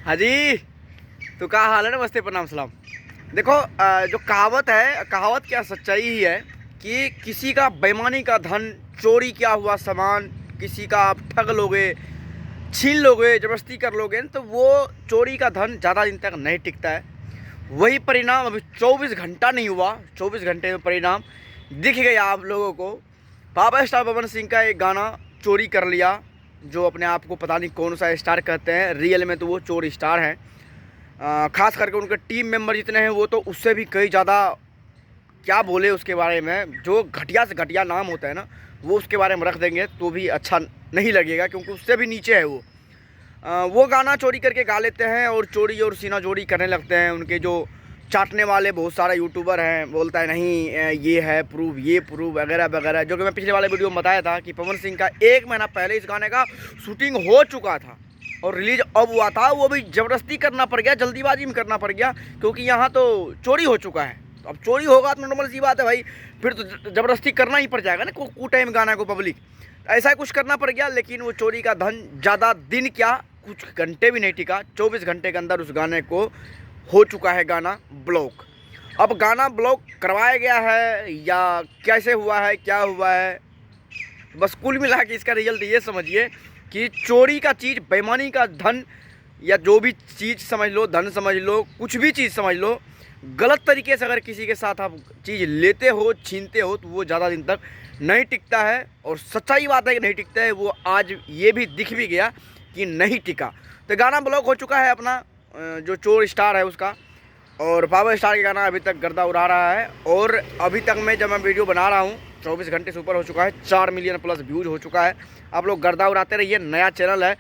हाँ जी, तो क्या हाल है? नमस्ते, प्रणाम, सलाम। देखो, जो कहावत है, कहावत क्या सच्चाई ही है कि किसी का बेईमानी का धन, चोरी किया हुआ सामान, किसी का आप ठग लोगे, छीन लोगे, ज़बरदस्ती कर लोगे, तो वो चोरी का धन ज़्यादा दिन तक नहीं टिकता है। वही परिणाम अभी 24 घंटा नहीं हुआ, 24 घंटे में परिणाम दिख गया आप लोगों को। पावर स्टार पवन सिंह का एक गाना चोरी कर लिया, जो अपने आप को पता नहीं कौन सा स्टार कहते हैं, रियल में तो वो चोर स्टार हैं। ख़ास करके उनके टीम मेंबर जितने हैं वो तो उससे भी कई ज़्यादा, क्या बोले उसके बारे में, जो घटिया से घटिया नाम होता है ना, वो उसके बारे में रख देंगे तो भी अच्छा नहीं लगेगा, क्योंकि उससे भी नीचे है वो। वो गाना चोरी करके गा लेते हैं और चोरी और सीना जोड़ी करने लगते हैं। उनके जो चाटने वाले बहुत सारे यूट्यूबर हैं, बोलता है नहीं ये है प्रूफ, ये प्रूफ वगैरह वगैरह, जो कि मैं पिछले वाले वीडियो में बताया था कि पवन सिंह का 1 महीना पहले इस गाने का शूटिंग हो चुका था और रिलीज अब हुआ था। वो भी ज़बरदस्ती करना पड़ गया, जल्दीबाजी में करना पड़ गया, क्योंकि यहाँ तो चोरी हो चुका है। तो अब चोरी होगा तो नॉर्मल सी बात है भाई, फिर तो ज़बरदस्ती करना ही पड़ जाएगा ना, को टाइम गाना को पब्लिक, ऐसा कुछ करना पड़ गया। लेकिन वो चोरी का धन ज़्यादा दिन क्या, कुछ घंटे भी नहीं टिका, 24 घंटे के अंदर उस गाने को हो चुका है गाना ब्लॉक। अब गाना ब्लॉक करवाया गया है या कैसे हुआ है, क्या हुआ है, बस कुल मिला के इसका रिजल्ट ये समझिए कि चोरी का चीज़, बेईमानी का धन, या जो भी चीज़ समझ लो, धन समझ लो, कुछ भी चीज़ समझ लो, गलत तरीके से अगर किसी के साथ आप चीज़ लेते हो, छीनते हो, तो वो ज़्यादा दिन तक नहीं टिकता है। और सच्चाई बात है कि नहीं टिकता है, वो आज ये भी दिख भी गया कि नहीं टिका। तो गाना ब्लॉक हो चुका है अपना, जो चोर स्टार है उसका, और पावर स्टार का गाना अभी तक गर्दा उड़ा रहा है। और अभी तक मैं जब मैं वीडियो बना रहा हूँ 24 घंटे से ऊपर हो चुका है, 4 मिलियन प्लस व्यूज़ हो चुका है। आप लोग गर्दा उड़ाते रहिए, नया चैनल है,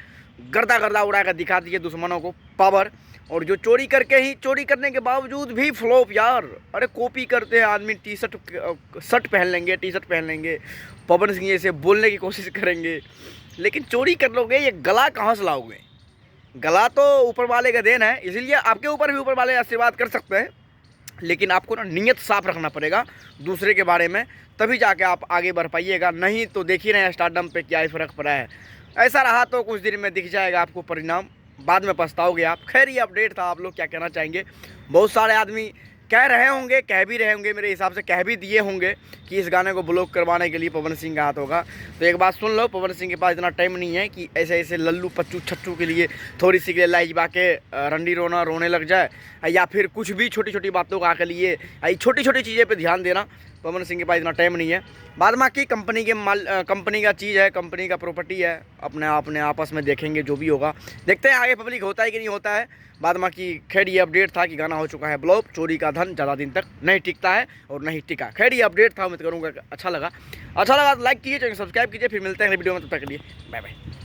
गर्दा गर्दा उड़ा कर दिखा दीजिए दुश्मनों को पावर। और जो चोरी करके ही, चोरी करने के बावजूद भी फ्लॉप यार, अरे कॉपी करते हैं आदमी, शर्ट पहन लेंगे, टी शर्ट पहन लेंगे, पवन सिंह जैसे बोलने की कोशिश करेंगे, लेकिन चोरी कर लोगे, ये गला कहाँ से लाओगे? गला तो ऊपर वाले का देन है, इसीलिए आपके ऊपर भी ऊपर वाले आशीर्वाद कर सकते हैं, लेकिन आपको ना नीयत साफ रखना पड़ेगा दूसरे के बारे में, तभी जाके आप आगे बढ़ पाइएगा। नहीं तो देख ही रहे हैं स्टारडम पे क्या ही फ़र्क पड़ा है। ऐसा रहा तो कुछ दिन में दिख जाएगा आपको परिणाम, बाद में पछताओगे आप। खैर, ये अपडेट था, आप लोग क्या कहना चाहेंगे? बहुत सारे आदमी कह रहे होंगे, कह भी रहे होंगे, मेरे हिसाब से कह भी दिए होंगे कि इस गाने को ब्लॉक करवाने के लिए पवन सिंह का हाथ होगा। तो एक बात सुन लो, पवन सिंह के पास इतना टाइम नहीं है कि ऐसे ऐसे लल्लू पच्चू छच्चू के लिए थोड़ी सी लाई बा के रंडी रोना रोने लग जाए, या फिर कुछ भी छोटी छोटी बातों का के लिए, छोटी छोटी चीज़ें पे ध्यान देना। पवन सिंह के पास इतना टाइम नहीं है। बाद बाकी कंपनी के कंपनी का चीज़ है, कंपनी का प्रॉपर्टी है, अपने आपस में देखेंगे जो भी होगा, देखते हैं आगे पब्लिक होता है कि नहीं होता है। बाद बाकी खैर ये अपडेट था कि गाना हो चुका है ब्लॉक, चोरी का धन ज़्यादा दिन तक नहीं टिकता है और नहीं टिका। खैर ये अपडेट था, उम्मीद करूँगा अच्छा लगा तो लाइक कीजिए, चैनल सब्सक्राइब कीजिए। फिर मिलते हैं अगले वीडियो में, तब तक के लिए बाय बाय।